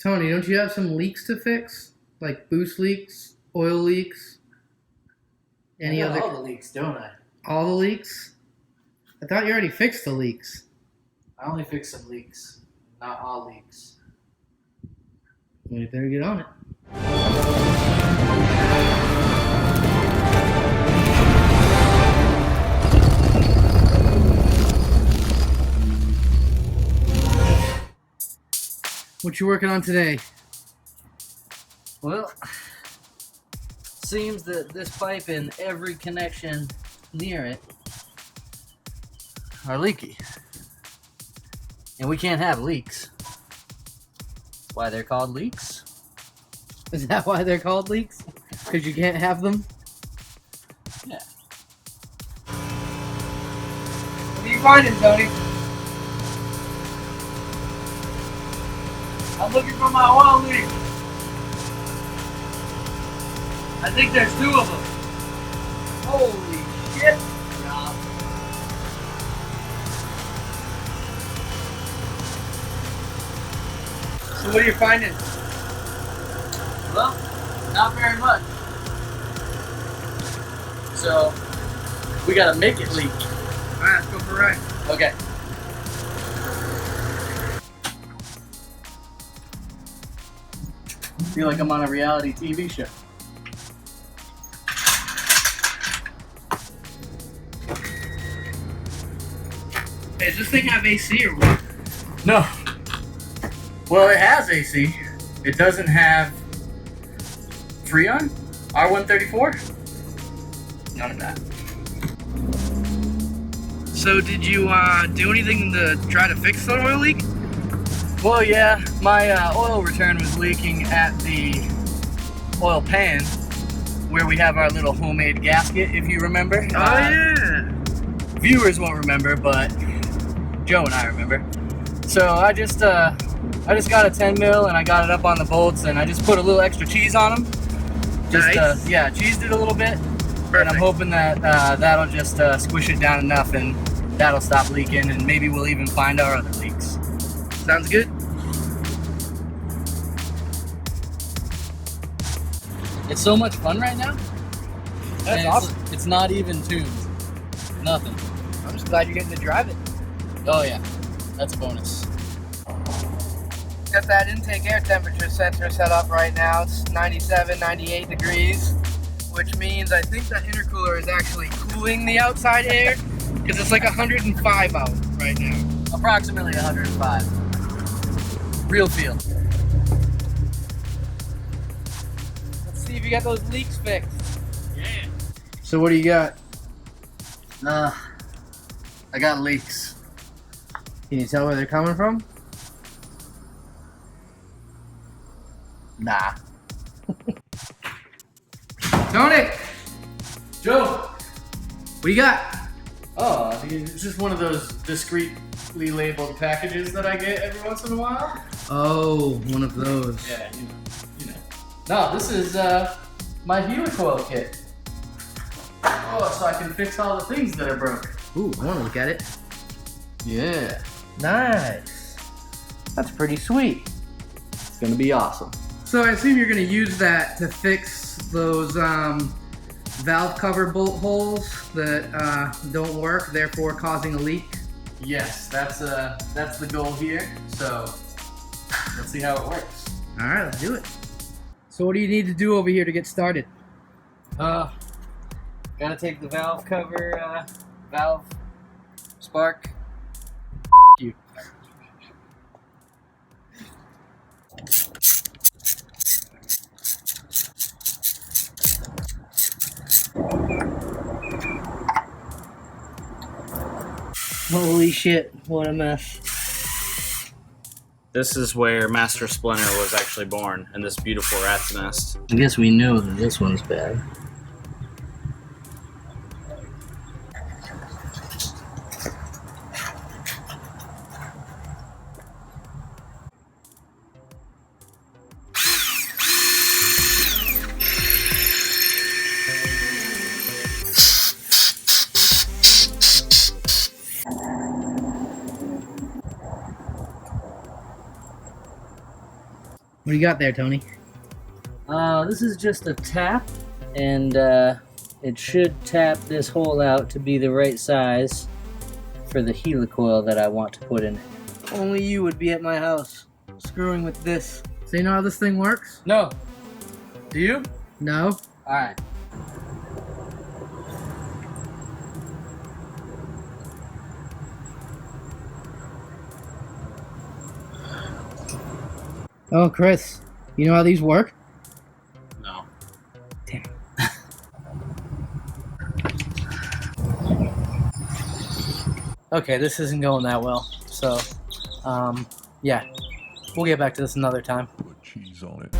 Tony, don't you have some leaks to fix? Like boost leaks, oil leaks, any I got other? all the leaks, don't I? All the leaks? I thought you already fixed the leaks. I only fix some leaks, not all leaks. Well, you better get on it. What you working on today? Well, seems that this pipe and every connection near it are leaky. And we can't have leaks. That's why they're called leaks. Is that why they're called leaks? Because you can't have them? Yeah. What are you finding, Tony? I'm looking for my oil leak. I think there's 2 of them. Holy shit. Yeah. So what are you finding? Well, not very much. So, we gotta make it leak. Alright, let's go for a ride. Okay. I feel like I'm on a reality TV show. Hey, does this thing have AC or what? No. Well, it has AC. It doesn't have Freon? R134? None of that. So did you do anything to try to fix the oil leak? Well, yeah, my oil return was leaking at the oil pan where we have our little homemade gasket, if you remember. Yeah. Viewers won't remember, but Joe and I remember. So I just got a 10 mil and I got it up on the bolts and I just put a little extra cheese on them. Just Nice. cheesed it a little bit. Perfect. And I'm hoping that that'll just squish it down enough and that'll stop leaking and maybe we'll even find our other leaks. Sounds good. It's so much fun right now. That's and awesome. It's not even tuned. Nothing. I'm just glad you're getting to drive it. Oh yeah, that's a bonus. Got that intake air temperature sensor set up right now. It's 97, 98 degrees, which means I think that intercooler is actually cooling the outside air because it's like 105 out right now. Approximately 105. Real feel. Let's see if you got those leaks fixed. Yeah. So what do you got? I got leaks. Can you tell where they're coming from? Nah. Tony, Joe. what do you got? Oh, it's just one of those discreetly labeled packages that I get every once in a while. Oh, one of those. Yeah, you know. No, this is my Helicoil kit. Oh, so I can fix all the things that are broke. Ooh, I want to look at it. Yeah, Nice. That's pretty sweet. it's gonna be awesome. So I assume you're going to use that to fix those valve cover bolt holes that don't work, therefore causing a leak. Yes, that's the goal here. So let's see how it works. All right, let's do it. So what do you need to do over here to get started? Gotta take the valve cover, valve spark. You. Holy shit, what a mess. This is where Master Splinter was actually born, in this beautiful rat's nest. I guess we know that this one's bad. What do you got there, Tony? This is just a tap, and it should tap this hole out to be the right size for the helicoil that I want to put in it. Only you would be at my house screwing with this. So you know how this thing works? No. Do you? No. Alright. Oh, Chris, you know how these work? No. Damn. Okay, this isn't going that well. So, yeah, we'll get back to this another time. Put cheese on it.